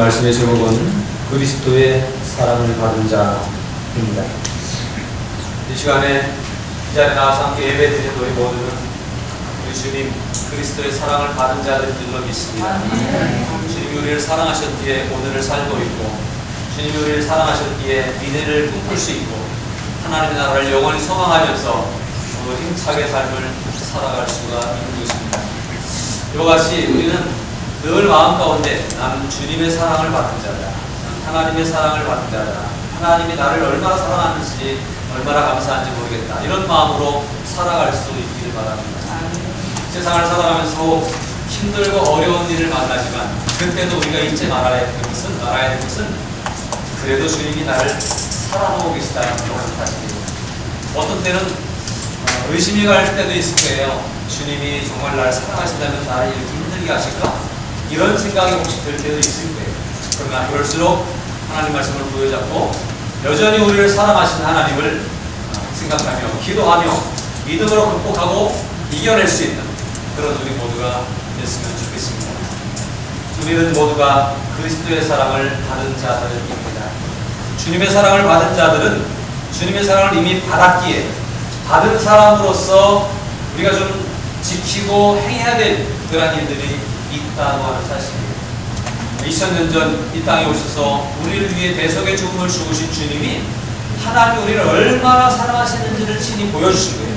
말씀의 제목은 그리스도의 사랑을 받은 자입니다. 이 시간에 이 자리에 나와서 함께 예배드리는 우리 모두는 우리 주님 그리스도의 사랑을 받은 자들인 줄로 믿습니다. 주님이 우리를 사랑하셨기에 오늘을 살고 있고, 주님이 우리를 사랑하셨기에 미래를 꿈꿀 수 있고, 하나님의 나라를 영원히 소망하면서 힘차게 삶을 살아갈 수가 있는 것입니다. 이와 같이 우리는 늘 마음 가운데 나는 주님의 사랑을 받은 자다, 나는 하나님의 사랑을 받은 자다, 하나님이 나를 얼마나 사랑하는지 얼마나 감사한지 모르겠다, 이런 마음으로 살아갈 수 있기를 바랍니다. 세상을 살아가면서 힘들고 어려운 일을 만나지만 그때도 우리가 잊지 말아야 될 것은 그래도 주님이 나를 사랑하고 계시다는 그런 사실입니다. 어떤 때는 의심이 갈 때도 있을 거예요. 주님이 정말 나를 사랑하신다면 나를 이렇게 힘들게 하실까? 이런 생각이 혹시 들 때도 있을 거예요. 그러나 그럴수록 하나님 말씀을 부여잡고 여전히 우리를 사랑하시는 하나님을 생각하며 기도하며 믿음으로 극복하고 이겨낼 수 있는 그런 우리 모두가 됐으면 좋겠습니다. 우리는 모두가 그리스도의 사랑을 받은 자들입니다. 주님의 사랑을 받은 자들은 주님의 사랑을 이미 받았기에 받은 사람으로서 우리가 좀 지키고 행해야 될 그러한 일들이 있다고 하는 사실이에요. 2000년 전 이 땅에 오셔서 우리를 위해 대속의 죽음을 죽으신 주님이 하나님이 우리를 얼마나 사랑하시는지를 친히 보여주신 거예요.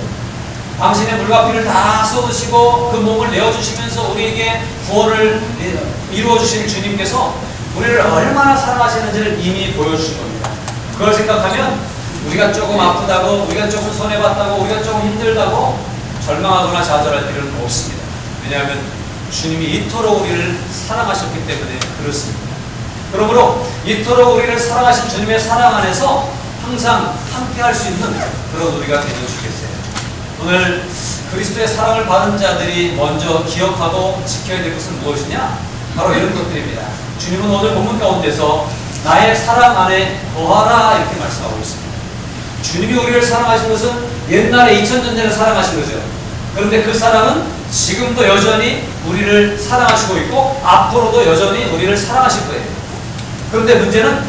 당신의 물과 피를 다 쏟으시고 그 몸을 내어주시면서 우리에게 구원을 이루어주신 주님께서 우리를 얼마나 사랑하시는지를 이미 보여주신 겁니다. 그걸 생각하면 우리가 조금 아프다고, 우리가 조금 손해봤다고, 우리가 조금 힘들다고 절망하거나 좌절할 필요는 없습니다. 왜냐하면 주님이 이토록 우리를 사랑하셨기 때문에 그렇습니다. 그러므로 이토록 우리를 사랑하신 주님의 사랑 안에서 항상 함께 할 수 있는 그런 우리가 되면 좋겠어요. 오늘 그리스도의 사랑을 받은 자들이 먼저 기억하고 지켜야 될 것은 무엇이냐? 바로 이런 것들입니다. 주님은 오늘 본문 가운데서 나의 사랑 안에 거하라 이렇게 말씀하고 있습니다. 주님이 우리를 사랑하신 것은 옛날에 2000년 전에 사랑하신 거죠. 그런데 그 사랑은 지금도 여전히 우리를 사랑하시고 있고 앞으로도 여전히 우리를 사랑하실 거예요. 그런데 문제는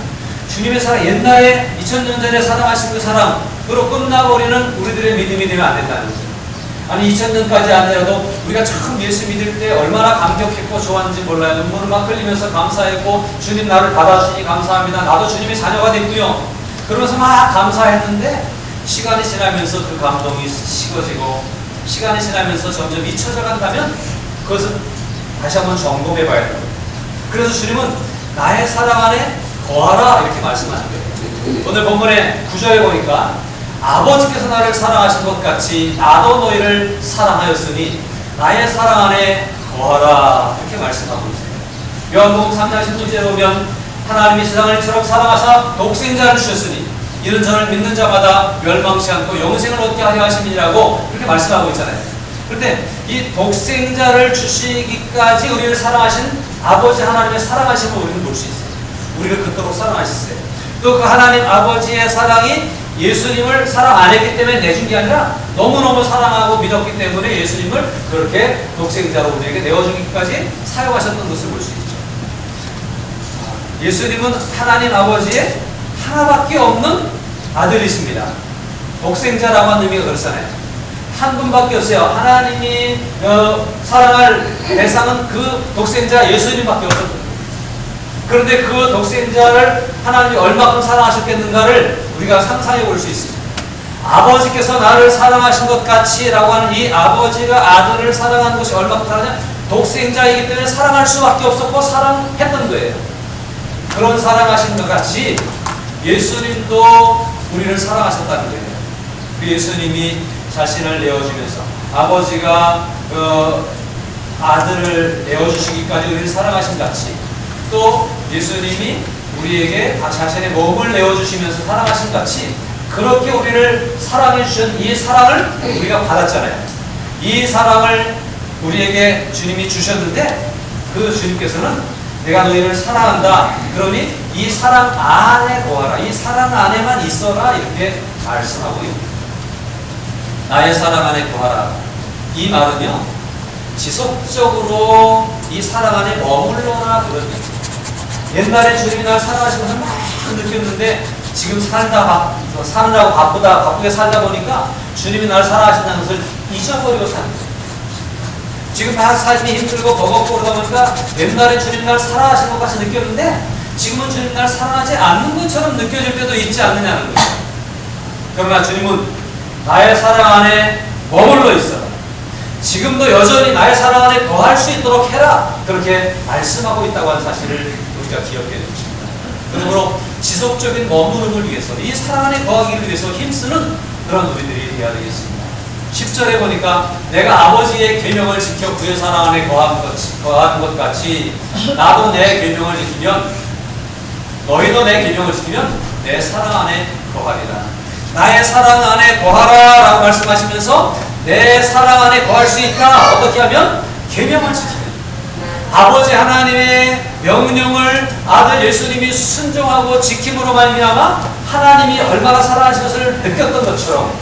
주님의 사랑, 옛날에 2000년 전에 사랑하신 그 사랑으로 끝나버리는 우리들의 믿음이 되면 안 된다는 거죠. 아니 2000년까지 아니라도 우리가 처음 예수 믿을 때 얼마나 감격했고 좋았는지 몰라요. 눈물을 막 흘리면서 감사했고 주님 나를 받아주시니 감사합니다. 나도 주님의 자녀가 됐고요. 그러면서 막 감사했는데 시간이 지나면서 그 감동이 식어지고 시간이 지나면서 점점 잊혀져 간다면 그것은 다시 한번 점검해 봐야 됩니다. 그래서 주님은 나의 사랑 안에 거하라 이렇게 말씀하신 거예요. 오늘 본문의 9절에 보니까 아버지께서 나를 사랑하신 것 같이 나도 너희를 사랑하였으니 나의 사랑 안에 거하라 이렇게 말씀하고 있어요. 요한복음 3장 16절에 보면 하나님이 세상을 이처럼 사랑하사 독생자를 주셨으니 이는 저를 믿는 자마다 멸망치 않고 영생을 얻게 하려 하심이라고 이렇게 말씀하고 있잖아요. 그런데 이 독생자를 주시기까지 우리를 사랑하신 아버지 하나님의 사랑하심을 우리는 볼 수 있어요. 우리를 그토록 사랑하셨어요. 또 그 하나님 아버지의 사랑이 예수님을 사랑 안 했기 때문에 내준 게 아니라 너무너무 사랑하고 믿었기 때문에 예수님을 그렇게 독생자로 우리에게 내어주기까지 사용하셨던 것을 볼 수 있죠. 예수님은 하나님 아버지의 하나밖에 없는 아들이십니다. 독생자라고 하는 의미가 그렇잖아요. 한 분밖에 없어요. 하나님이 사랑할 대상은 그 독생자 예수님밖에 없었거든요. 그런데 그 독생자를 하나님이 얼마큼 사랑하셨겠는가를 우리가 상상해 볼 수 있습니다. 아버지께서 나를 사랑하신 것 같이 라고 하는 이 아버지가 아들을 사랑하는 것이 얼마큼 사랑하냐? 독생자이기 때문에 사랑할 수밖에 없었고 사랑했던 거예요. 그런 사랑하신 것 같이 예수님도 우리를 사랑하셨다는 거예요. 그 예수님이 자신을 내어주면서 아버지가 아들을 내어주시기까지 우리를 사랑하신 같이 또 예수님이 우리에게 자신의 몸을 내어주시면서 사랑하신 같이 그렇게 우리를 사랑해 주신 이 사랑을 우리가 받았잖아요. 이 사랑을 우리에게 주님이 주셨는데 그 주님께서는 내가 너희를 사랑한다. 그러니 이 사랑 안에 거하라. 이 사랑 안에만 있어라. 이렇게 말씀하고 있습니다. 나의 사랑 안에 거하라. 이 말은요, 지속적으로 이 사랑 안에 머물러라 그런 얘기입니다. 옛날에 주님이 날 사랑하신 것을 막 느꼈는데 지금 사느라고 바쁘게 살다 보니까 주님이 날 사랑하신다는 것을 잊어버리고 사는 거예요. 지금 막 삶이 힘들고 버겁고 그러다 보니까 옛날에 주님이 날 사랑하신 것 같이 느꼈는데 지금은 주님이 날 사랑하지 않는 것처럼 느껴질 때도 있지 않느냐는 거예요. 그러나 주님은 나의 사랑 안에 머물러 있어. 지금도 여전히 나의 사랑 안에 거할 수 있도록 해라. 그렇게 말씀하고 있다고 하는 사실을 우리가 기억해야 됩니다. 그러므로 지속적인 머무름을 위해서 이 사랑 안에 거하기를 위해서 힘쓰는 그런 우리들이 되어야 되겠습니다. 10절에 보니까 내가 아버지의 계명을 지켜 그의 사랑 안에 거하는 것 같이 나도 내 계명을 지키면 너희도 내 계명을 지키면 내 사랑 안에 거하리라. 나의 사랑 안에 거하라 라고 말씀하시면서 내 사랑 안에 거할 수 있다. 어떻게 하면? 계명을 지키면. 아버지 하나님의 명령을 아들 예수님이 순종하고 지킴으로 말미암아 하나님이 얼마나 사랑하신 것을 느꼈던 것처럼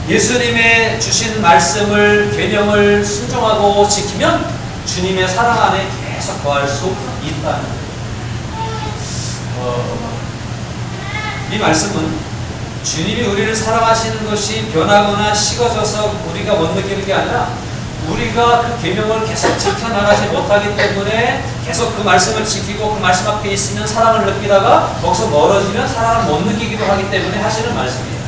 예수님의 주신 말씀을 계명을 순종하고 지키면 주님의 사랑 안에 계속 거할 수 있다는 거예요. 이 말씀은 주님이 우리를 사랑하시는 것이 변하거나 식어져서 우리가 못 느끼는 게 아니라 우리가 그 계명을 계속 지켜나가지 못하기 때문에 계속 그 말씀을 지키고 그 말씀 앞에 있으면 사랑을 느끼다가 거기서 멀어지면 사랑을 못 느끼기도 하기 때문에 하시는 말씀이에요.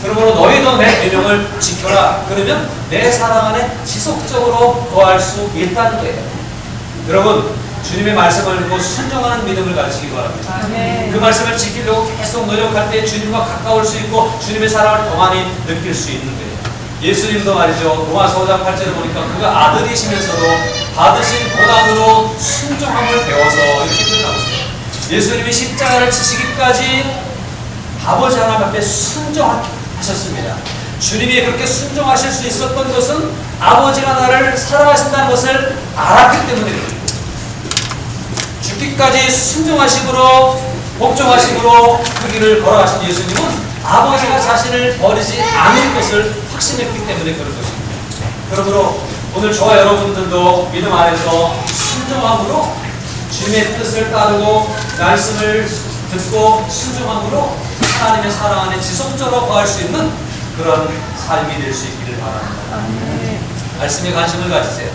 그러므로 너희도 내 계명을 지켜라. 그러면 내 사랑 안에 지속적으로 거할 수 있다는 거예요. 여러분, 주님의 말씀을 듣고 순종하는 믿음을 가지시기 바랍니다. 그 말씀을 지키려고 계속 노력할 때 주님과 가까울 수 있고 주님의 사랑을 더 많이 느낄 수 있는 거예요. 예수님도 말이죠. 로마서 5장 8절을 보니까 그가 아들이시면서도 받으신 고난으로 순종함을 배워서 이렇게 표현하고 있습니다. 예수님이 십자가를 지시기까지 아버지 하나님 앞에 순종하셨습니다. 주님이 그렇게 순종하실 수 있었던 것은 아버지가 나를 사랑하신다는 것을 알았기 때문입니다. 죽기까지 순종하심으로 복종하심으로 그 길을 걸어가신 예수님은 아버지가 자신을 버리지 않을 것을 확신했기 때문에 그런 것입니다. 그러므로 오늘 저와 여러분들도 믿음 안에서 순종함으로 주님의 뜻을 따르고 말씀을 듣고 순종함으로 하나님의 사랑 안에 지속적으로 거할 수 있는 그런 삶이 될 수 있기를 바랍니다. 말씀에 관심을 가지세요.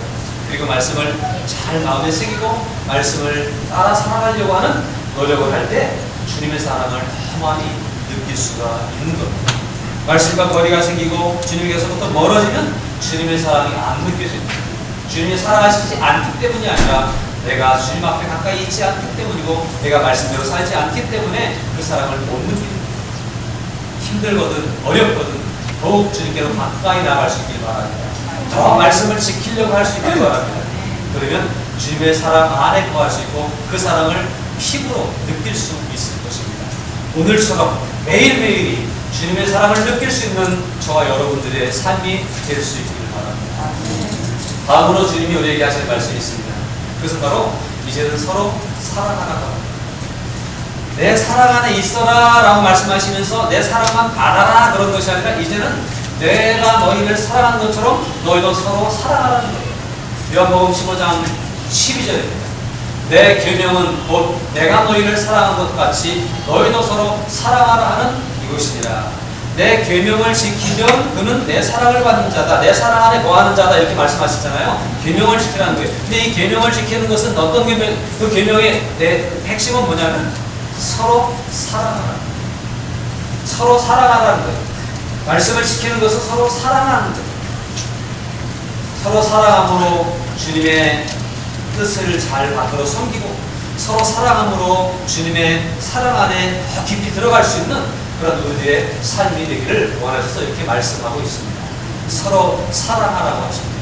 그리고 말씀을 잘 마음에 새기고 말씀을 따라 살아가려고 하는 노력을 할 때 주님의 사랑을 더 많이 느낄 수가 있는 겁니다. 말씀과 거리가 생기고 주님께서부터 멀어지면 주님의 사랑이 안 느껴집니다. 주님이 사랑하시지 않기 때문이 아니라 내가 주님 앞에 가까이 있지 않기 때문이고 내가 말씀대로 살지 않기 때문에 그 사랑을 못 느낍니다. 힘들거든 어렵거든 더욱 주님께로 가까이 나갈 수 있길 바랍니다. 더 말씀을 지키려고 할 수 있길 바랍니다. 그러면 주님의 사랑 안에 거할 수 있고 그 사랑을 피부로 느낄 수 있을 것입니다. 오늘처럼 매일매일이 주님의 사랑을 느낄 수 있는 저와 여러분들의 삶이 될 수 있기를 바랍니다. 다음으로 주님이 우리에게 하실 말씀이 있습니다. 그것은 바로 이제는 서로 사랑하라고 합니다. 내 사랑 안에 있어라 라고 말씀하시면서 내 사랑만 받아라 그런 것이 아니라 이제는 내가 너희를 사랑한 것처럼 너희도 서로 사랑하라는 거예요. 요한복음 15장 12절입니다. 내 계명은 곧 내가 너희를 사랑한 것 같이 너희도 서로 사랑하라 하는 이것이니라. 내 계명을 지키면 그는 내 사랑을 받는 자다. 내 사랑 안에 거하는 자다. 이렇게 말씀하셨잖아요. 계명을 지키라는 거예요. 근데 이 계명을 지키는 것은 어떤 계명? 그 계명의 핵심은 뭐냐면 서로 사랑하라. 서로 사랑하라는 거예요. 말씀을 지키는 것은 서로 사랑하는 거예요. 서로 사랑함으로 주님의 뜻을 잘 받들어 섬기고 서로 사랑함으로 주님의 사랑 안에 더 깊이 들어갈 수 있는 그런 우리들의 삶이 되기를 원하셔서 이렇게 말씀하고 있습니다. 서로 사랑하라고 하십니다.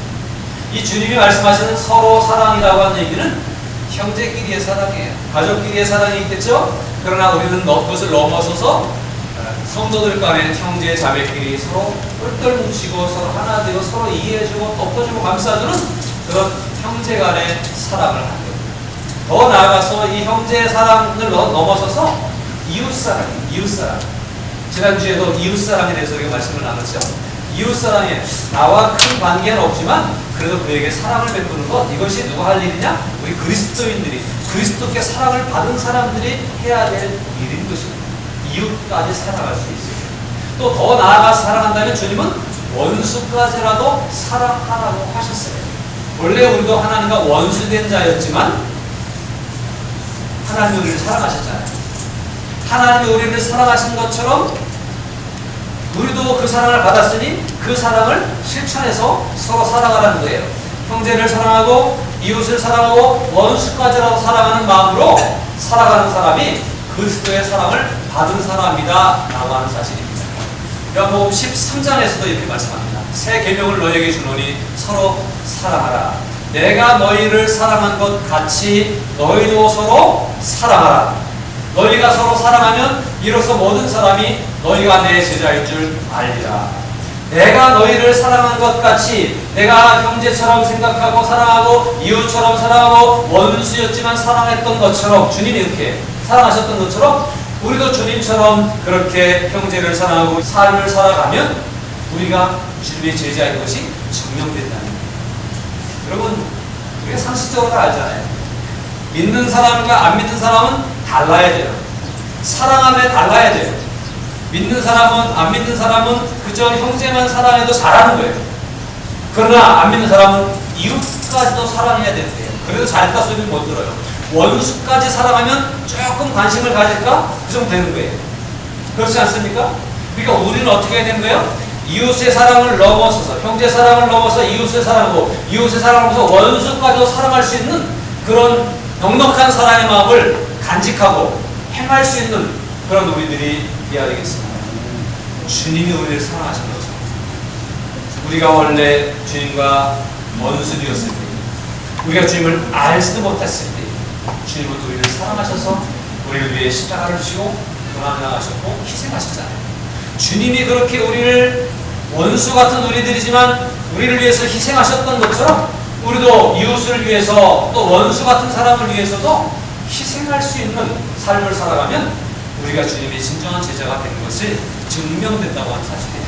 이 주님이 말씀하시는 서로 사랑이라고 하는 얘기는 형제끼리의 사랑이에요. 가족끼리의 사랑이 있겠죠? 그러나 우리는 그것을 넘어서서 성도들 간에 형제 자매끼리 서로 똘똘 뭉치고 서로 하나 되고 서로 이해해주고 덮어주고 감싸주는 그런 형제 간의 사랑을 하는 겁니다. 더 나아가서 이 형제 사랑을 넘어서서 이웃사랑. 지난주에도 이웃사랑에 대해서 우리가 말씀을 나눴죠. 이웃사랑이 나와 큰 관계는 없지만 그래도 그에게 사랑을 베푸는 것, 이것이 누가 할 일이냐? 우리 그리스도인들이, 그리스도께 사랑을 받은 사람들이 해야 될 일인 것입니다. 이웃까지 사랑할 수 있어요. 또 더 나아가서 사랑한다면 주님은 원수까지라도 사랑하라고 하셨어요. 원래 우리도 하나님과 원수된 자였지만 하나님이 우리를 사랑하셨잖아요. 하나님이 우리를 사랑하신 것처럼 우리도 그 사랑을 받았으니 그 사랑을 실천해서 서로 사랑하라는 거예요. 형제를 사랑하고 이웃을 사랑하고 원수까지라도 사랑하는 마음으로 살아가는 사람이 그리스도의 사랑을 받은 사람이다 라고 하는 사실입니다. 요한복음 13장에서도 이렇게 말씀합니다. 새 계명을 너희에게 주노니 서로 사랑하라. 내가 너희를 사랑한 것 같이 너희도 서로 사랑하라. 너희가 서로 사랑하면 이로써 모든 사람이 너희가 내 제자인 줄 알리라. 내가 너희를 사랑한 것 같이, 내가 형제처럼 생각하고 사랑하고 이웃처럼 사랑하고 원수였지만 사랑했던 것처럼, 주님이 이렇게 사랑하셨던 것처럼 우리도 주님처럼 그렇게 형제를 사랑하고 삶을 살아가면 우리가 주님의 제자인 것이 증명된다는 거예요. 여러분, 우리가 상식적으로 다 알잖아요. 믿는 사람과 안 믿는 사람은 달라야 돼요. 사랑함에 달라야 돼요. 믿는 사람은, 안 믿는 사람은 그저 형제만 사랑해도 잘하는 거예요. 그러나 안 믿는 사람은 이웃까지도 사랑해야 되는데요. 그래도 잘했다 소리는 못 들어요. 원수까지 사랑하면 조금 관심을 가질까? 그 정도 되는 거예요. 그렇지 않습니까? 그러니까 우리는 어떻게 해야 되는 거예요? 이웃의 사랑을 넘어서서, 형제 사랑을 넘어서 이웃의 사랑하고, 이웃의 사랑을 넘어서 원수까지도 사랑할 수 있는 그런 넉넉한 사랑의 마음을 간직하고 행할 수 있는 그런 우리들이 되어야 되겠습니다. 주님이 우리를 사랑하신 거죠. 우리가 원래 주님과 원수되었을 때, 우리가 주님을 알지도 못했을 때 주님은 우리를 사랑하셔서 우리를 위해 십자가를 지시고 고난을 당하셨고 희생하셨잖아요. 주님이 그렇게 우리를, 원수 같은 우리들이지만 우리를 위해서 희생하셨던 것처럼 우리도 이웃을 위해서 또 원수 같은 사람을 위해서도 희생할 수 있는 삶을 살아가면 우리가 주님의 진정한 제자가 되는 것이 증명된다고 하는 사실이에요.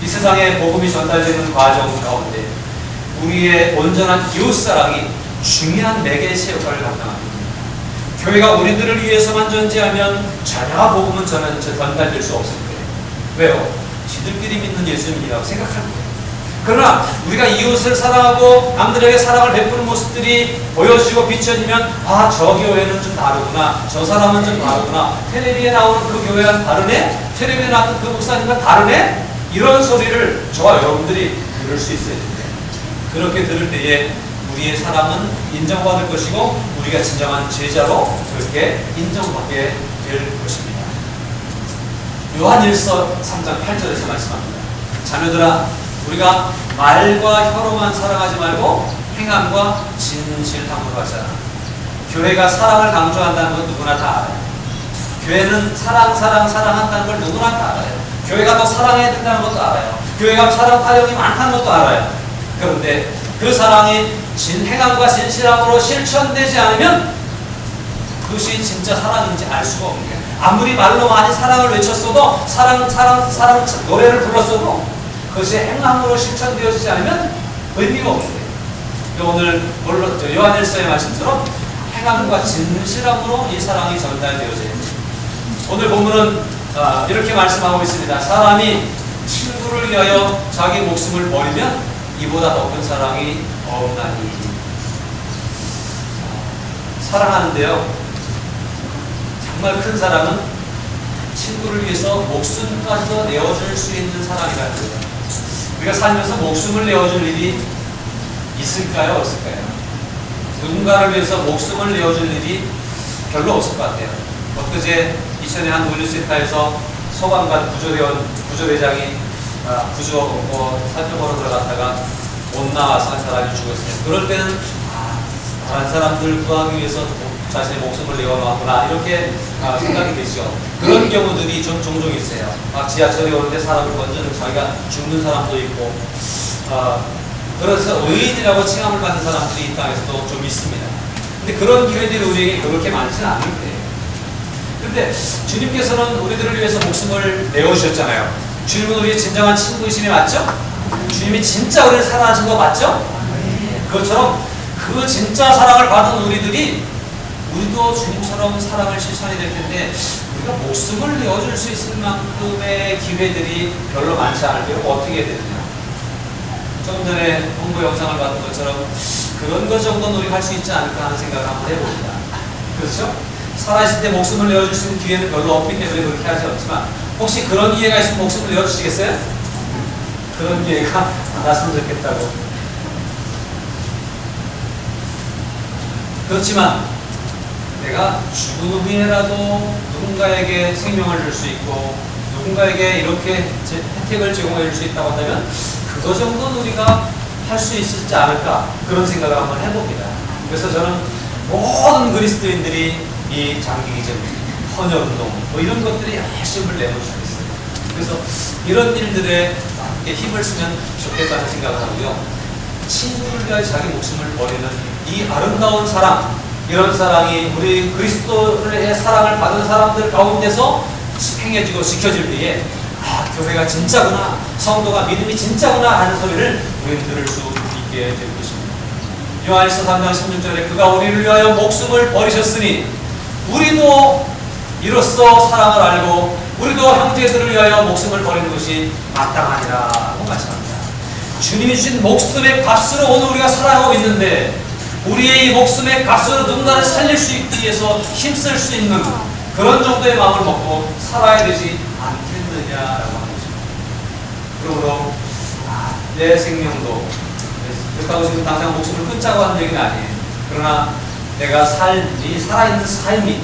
이 세상에 복음이 전달되는 과정 가운데 우리의 온전한 이웃사랑이 중요한 매개체 역할을 감당합니다. 교회가 우리들을 위해서만 존재하면 전혀 복음은 전달될 수 없을 거예요. 왜요? 지들끼리 믿는 예수님이라고 생각할 거예요. 그러나 우리가 이웃을 사랑하고 남들에게 사랑을 베푸는 모습들이 보여지고 비춰지면, 아, 저 교회는 좀 다르구나, 저 사람은 좀 다르구나, 텔레비에 나오는 그 교회와 다르네, 텔레비에 나오는 그 목사님과 다르네, 이런 소리를 저와 여러분들이 들을 수 있어야 됩니다. 그렇게 들을 때에 우리의 사랑은 인정받을 것이고 우리가 진정한 제자로 그렇게 인정받게 될 것입니다. 요한일서 3장 8절에서 말씀합니다. 자녀들아, 우리가 말과 혀로만 사랑하지 말고 행함과 진실함으로 하자. 교회가 사랑을 강조한다는 건 누구나 다 알아요. 교회는 사랑한다는 걸 누구나 다 알아요. 교회가 더 사랑해야 된다는 것도 알아요. 교회가 사랑 타령이 많다는 것도 알아요. 그런데 그 사랑이 행함과 진실함으로 실천되지 않으면 그것이 진짜 사랑인지 알 수가 없는 거예요. 아무리 말로 많이 사랑을 외쳤어도, 사랑 노래를 불렀어도 그것이 행함으로 실천되어지지 않으면 의미가 없어요. 오늘 요한일서의 말씀처럼 행함과 진실함으로 이 사랑이 전달되어져요. 오늘 본문은 이렇게 말씀하고 있습니다. 사람이 친구를 위하여 자기 목숨을 버리면 이보다 더 큰 사랑이 없나니. 사랑하는데요, 정말 큰 사랑은 친구를 위해서 목숨까지도 내어줄 수 있는 사랑이라는 거예요. 우리가 살면서 목숨을 내어줄 일이 있을까요? 없을까요? 누군가를 위해서 목숨을 내어줄 일이 별로 없을 것 같아요. 엊그제 이천의 한 물류센터에서 소방관 구조대장이 구조 살펴보러 들어갔다가 못 나와서 한 사람이 죽었어요. 그럴 때는 다른 사람들 구하기 위해서 자신의 목숨을 내어놓았구나, 이렇게 생각이 되죠. 그런 경우들이 좀 종종 있어요. 지하철에 오는데 사람을 건져서 자기가 죽는 사람도 있고, 그래서 의인이라고 칭함을 받는 사람들이 이 땅에서도 좀 있습니다. 근데 그런 기회들이 우리에게 그렇게 많지는 않을 거예요. 근데 주님께서는 우리들을 위해서 목숨을 내어주셨잖아요. 주님은 우리의 진정한 친구이심이 맞죠? 주님이 진짜 우리를 사랑하신 거 맞죠? 그것처럼 그 진짜 사랑을 받은 우리들이 우리도 주님처럼 사랑을 실천해야 될 텐데 우리가 목숨을 내어줄 수 있을 만큼의 기회들이 별로 많지 않을 때는 어떻게 해야 되느냐. 조금 전에 홍보 영상을 봤던 것처럼 그런 것 정도는 우리가 할 수 있지 않을까 하는 생각을 한번 해봅니다. 그렇죠? 살아있을 때 목숨을 내어줄 수 있는 기회는 별로 없기 때문에 그렇게 하지 않지만 혹시 그런 기회가 있으면 목숨을 내어주시겠어요? 그런 기회가 많았으면 좋겠다고. 그렇지만 내가 죽은 후에라도 누군가에게 생명을 줄 수 있고 누군가에게 이렇게 혜택을 제공해 줄 수 있다고 한다면 그거 정도는 우리가 할 수 있을지 않을까 그런 생각을 한번 해봅니다. 그래서 저는 모든 그리스도인들이 이 장기기적, 헌혈운동 뭐 이런 것들이 열심을 내놓으시겠어요. 그래서 이런 일들에 함께 힘을 쓰면 좋겠다는 생각을 하고요. 친구를 위하여 자기 목숨을 버리는 이 아름다운 사랑, 이런 사랑이 우리 그리스도의 사랑을 받은 사람들 가운데서 행해지고 지켜질 때에 교회가 진짜구나, 성도가 믿음이 진짜구나 하는 소리를 우리는 들을 수 있게 될 것입니다. 요한일서 3장 16절에 그가 우리를 위하여 목숨을 버리셨으니 우리도 이로써 사랑을 알고 우리도 형제들을 위하여 목숨을 버리는 것이 마땅하니라고 말씀합니다. 주님이 주신 목숨의 값으로 오늘 우리가 살아가고 있는데 우리의 이 목숨의 값으로 누군가를 살릴 수 있기 위해서 힘쓸 수 있는 그런 정도의 마음을 먹고 살아야 되지 않겠느냐라고 하는 것입니다. 그러므로 내 생명도 그렇다고 지금 당장 목숨을 끊자고 하는 얘기는 아니에요. 그러나 내가 살아있는 삶이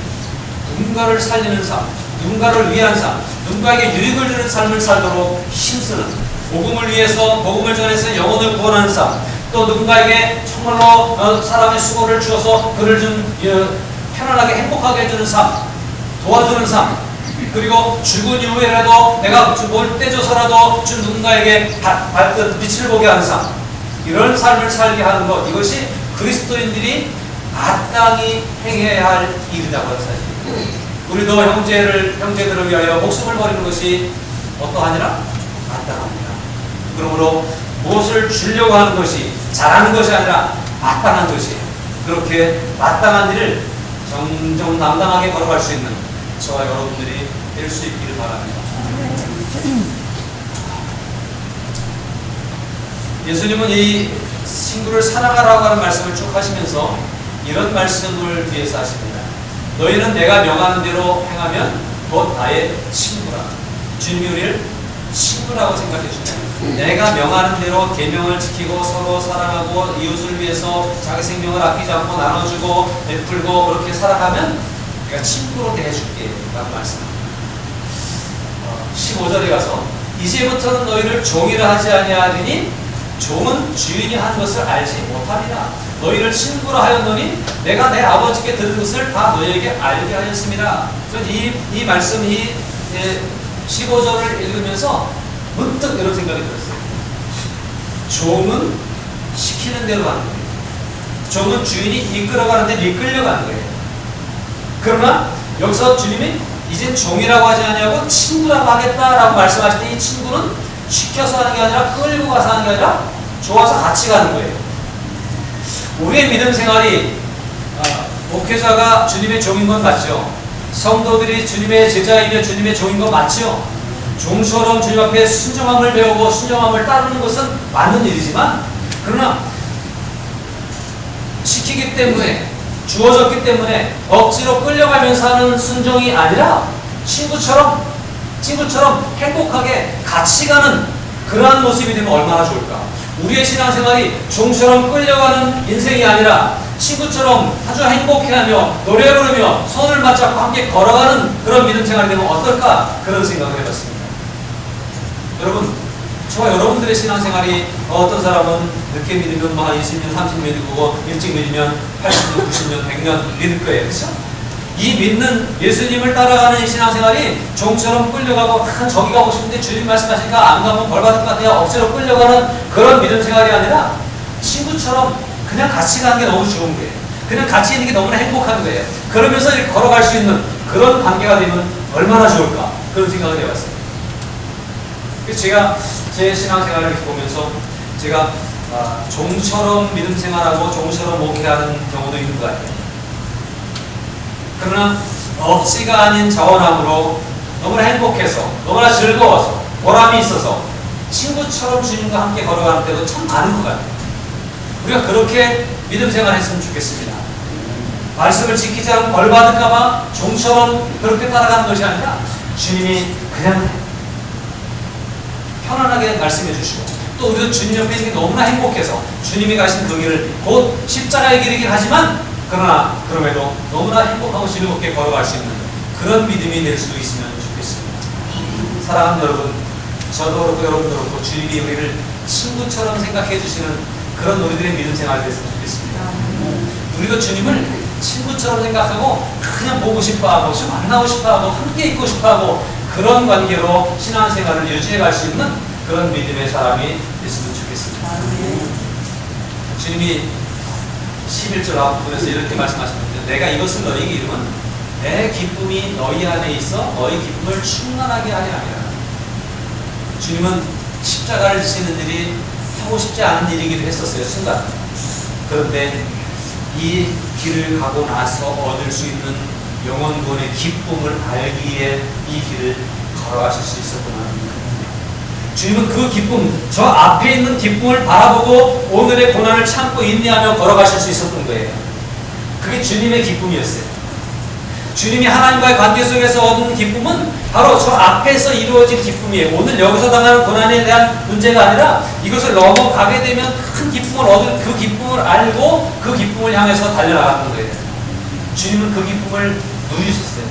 누군가를 살리는 삶, 누군가를 위한 삶, 누군가에게 유익을 주는 삶을 살도록 힘쓰는 복음을 위해서 복음을 전해서 영혼을 구원하는 삶, 또 누군가에게 정말로 사람의 수고를 주어서 그를 좀 편안하게 행복하게 해주는 삶, 도와주는 삶, 그리고 죽은 이후에라도 내가 뭘 떼줘서라도 준 누군가에게 밝은 빛을 보게 하는 삶, 이런 삶을 살게 하는 것, 이것이 그리스도인들이 마땅히 행해야 할 일이라고 하는 사실입니다. 우리도 형제들을 위하여 목숨을 버리는 것이 어떠하니라? 마땅합니다. 그러므로 무엇을 주려고 하는 것이 잘하는 것이 아니라 마땅한 것이에요. 그렇게 마땅한 일을 정정당당하게 걸어갈 수 있는 저와 여러분들이 될 수 있기를 바랍니다. 예수님은 이 친구를 사랑하라고 하는 말씀을 쭉 하시면서 이런 말씀을 뒤에서 하십니다. 너희는 내가 명하는 대로 행하면 곧 나의 친구라. 주님이 우리를 친구라고 생각해 주시면 내가 명하는 대로 계명을 지키고 서로 사랑하고 이웃을 위해서 자기 생명을 아끼지 않고 나눠주고 베풀고 그렇게 살아가면 내가 친구로 대해줄게 라고 말씀합니다. 15절에 가서 이제부터는 너희를 종이라 하지 아니하리니 종은 주인이 한 것을 알지 못하리라. 너희를 친구로 하였노니 내가 내 아버지께 들은 것을 다 너희에게 알게 하였습니다. 저는 이 말씀, 15절을 읽으면서 문득 이런 생각이 들었어요. 종은 시키는 대로 하는 거예요. 종은 주인이 이끌어가는데 이끌려가는 거예요. 그러나 여기서 주님이 이젠 종이라고 하지 않냐고 친구라고 하겠다라고 말씀하실 때 이 친구는 시켜서 하는 게 아니라 끌고 가서 하는 게 아니라 좋아서 같이 가는 거예요. 우리의 믿음 생활이 목회자가 주님의 종인 건 맞죠. 성도들이 주님의 제자이며 주님의 종인 건 맞죠. 종처럼 주님 앞에 순종함을 배우고 순종함을 따르는 것은 맞는 일이지만 그러나 시키기 때문에 주어졌기 때문에 억지로 끌려가면서 하는 순종이 아니라 친구처럼 행복하게 같이 가는 그러한 모습이 되면 얼마나 좋을까. 우리의 신앙생활이 종처럼 끌려가는 인생이 아니라 친구처럼 아주 행복해하며 노래 부르며 손을 맞잡고 함께 걸어가는 그런 믿음 생활이 되면 어떨까 그런 생각을 해봤습니다. 여러분, 저와 여러분들의 신앙생활이 어떤 사람은 늦게 믿으면 한 20년, 30년 믿고 일찍 믿으면 80년, 90년, 100년 믿을 거예요. 그렇죠? 이 믿는 예수님을 따라가는 이 신앙생활이 종처럼 끌려가고 저기 가고 싶은데 주님 말씀하시니까 안 가면 벌 받을 것 같아요. 억지로 끌려가는 그런 믿음 생활이 아니라 친구처럼 그냥 같이 가는 게 너무 좋은 거예요. 그냥 같이 있는 게 너무나 행복한 거예요. 그러면서 이렇게 걸어갈 수 있는 그런 관계가 되면 얼마나 좋을까 그런 생각을 해봤어요. 그래서 제가 제 신앙생활을 이렇게 보면서 제가 종처럼 믿음 생활하고 종처럼 목회하는 경우도 있는 것 같아요. 그러나 억지가 아닌 자원함으로 너무나 행복해서 너무나 즐거워서 보람이 있어서 친구처럼 주님과 함께 걸어가는 때도 참 많은 것 같아요. 우리가 그렇게 믿음 생활했으면 좋겠습니다. 말씀을 지키지 않고 벌 받을까봐 종처럼 그렇게 따라가는 것이 아니라 주님이 그냥 편안하게 말씀해 주시고 또 우리도 주님 옆에 있는 게 너무나 행복해서 주님이 가신 그 길을 곧 십자가의 길이긴 하지만 그러나 그럼에도 너무나 행복하고 즐겁게 걸어갈 수 있는 그런 믿음이 될 수 있으면 좋겠습니다. 사랑하는 여러분, 저도 그렇고 여러분도 그렇고 주님이 우리를 친구처럼 생각해 주시는 그런 우리들의 믿음 생활이 됐으면 좋겠습니다. 우리도 주님을 친구처럼 생각하고 그냥 보고 싶어하고 좀 만나고 싶어하고 함께 있고 싶어하고 그런 관계로 신앙생활을 유지해 갈 수 있는 그런 믿음의 사람이 됐으면 좋겠습니다. 주님이 11절 앞부분에서 이렇게 말씀하셨는데 내가 이것을 너희에게 이루면 내 기쁨이 너희 안에 있어 너희 기쁨을 충만하게 하려 함이라. 주님은 십자가를 지시는 일이 하고 싶지 않은 일이기도 했었어요. 순간. 그런데 이 길을 가고 나서 얻을 수 있는 영원군의 기쁨을 알기에 이 길을 걸어가실 수 있었구나. 주님은 그 기쁨, 저 앞에 있는 기쁨을 바라보고 오늘의 고난을 참고 인내하며 걸어가실 수 있었던 거예요. 그게 주님의 기쁨이었어요. 주님이 하나님과의 관계 속에서 얻는 기쁨은 바로 저 앞에서 이루어진 기쁨이에요. 오늘 여기서 당하는 고난에 대한 문제가 아니라 이것을 넘어가게 되면 큰 기쁨을 얻을 그 기쁨을 알고 그 기쁨을 향해서 달려나가는 거예요. 주님은 그 기쁨을 누리셨어요.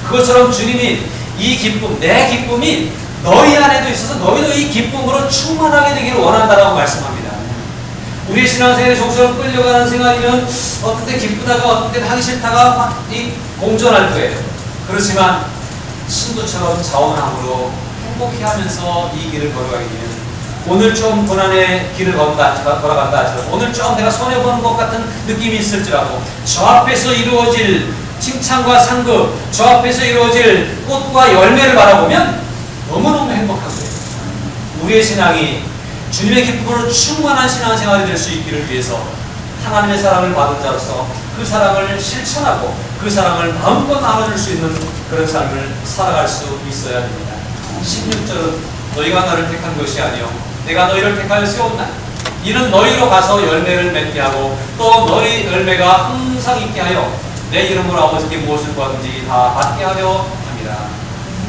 그것처럼 주님이 이 기쁨, 내 기쁨이 너희 안에도 있어서 너희도 이 기쁨으로 충만하게 되기를 원한다라고 말씀합니다. 우리의 신앙생활에 종처럼 끌려가는 생활이면 어떤 때 기쁘다가 어떤 때 하기 싫다가 막 공존할 거예요. 그렇지만 친구처럼 자원함으로 행복해하면서 이 길을 걸어가게 되면 오늘 좀 고난의 길을 걸어간다 하지만 오늘 좀 내가 손해보는 것 같은 느낌이 있을지라도 저 앞에서 이루어질 칭찬과 상급, 저 앞에서 이루어질 꽃과 열매를 바라보면 너무너무 행복한 거예요. 우리의 신앙이 주님의 기쁨으로 충만한 신앙생활이 될 수 있기를 위해서 하나님의 사랑을 받은 자로서 그 사랑을 실천하고 그 사랑을 마음껏 나눠줄 수 있는 그런 삶을 살아갈 수 있어야 됩니다. 16절은 너희가 나를 택한 것이 아니요 내가 너희를 택하여 세웠나 이는 너희로 가서 열매를 맺게 하고 또 너희 열매가 항상 있게 하여 내 이름으로 아버지께 무엇을 구하든지 다 받게 하려 합니다.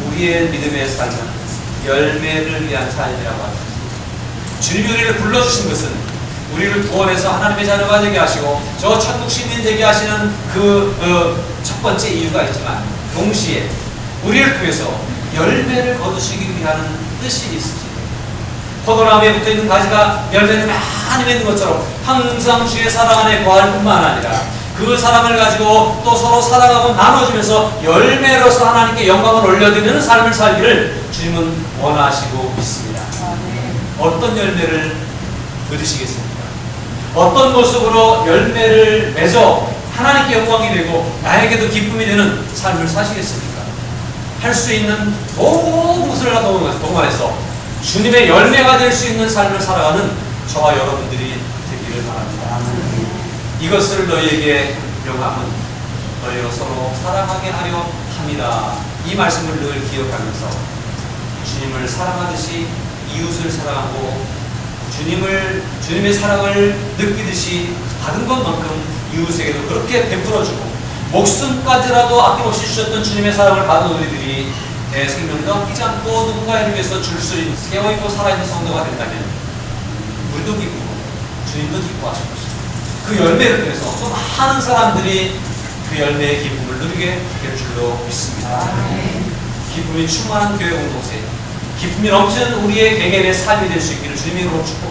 우리의 믿음의 삶은 열매를 위한 삶이라고 하죠. 주님이 우리를 불러주신 것은 우리를 구원해서 하나님의 자녀가 되게 하시고 저 천국 시민 되게 하시는 그 첫 번째 이유가 있지만 동시에 우리를 통해서 열매를 거두시기 위한 뜻이 있으시죠. 포도나무에 붙어있는 가지가 열매를 많이 맺는 것처럼 항상 주의 사랑 안에 거할 뿐만 아니라 그 사랑을 가지고 또 서로 사랑하고 나눠주면서 열매로서 하나님께 영광을 올려드리는 삶을 살기를 주님은 원하시고 있습니다. 어떤 열매를 얻으시겠습니까? 어떤 모습으로 열매를 맺어 하나님께 영광이 되고 나에게도 기쁨이 되는 삶을 사시겠습니까? 할 수 있는 모든 것을 동원해서 주님의 열매가 될 수 있는 삶을 살아가는 저와 여러분들이 되기를 바랍니다. 이것을 너희에게 명함은 너희로 서로 사랑하게 하려 함이라. 이 말씀을 늘 기억하면서 주님을 사랑하듯이 이웃을 사랑하고 주님의 사랑을 느끼듯이 받은 것만큼 이웃에게도 그렇게 베풀어주고 목숨까지라도 아낌없이 주셨던 주님의 사랑을 받은 우리들이 내 생명도 아끼지 않고 누군가를 위해서 줄 수 있는 깨어있고 살아있는 성도가 된다면 우리도 기쁘고 주님도 기뻐하실 것입니다. 그 열매를 통해서 또 많은 사람들이 그 열매의 기쁨을 누리게 될 줄로 믿습니다. 기쁨이 충만한 교회 공동체, 기쁨이 넘치는 우리의 개개인의 삶이 될 수 있기를 주님으로 축복합니다.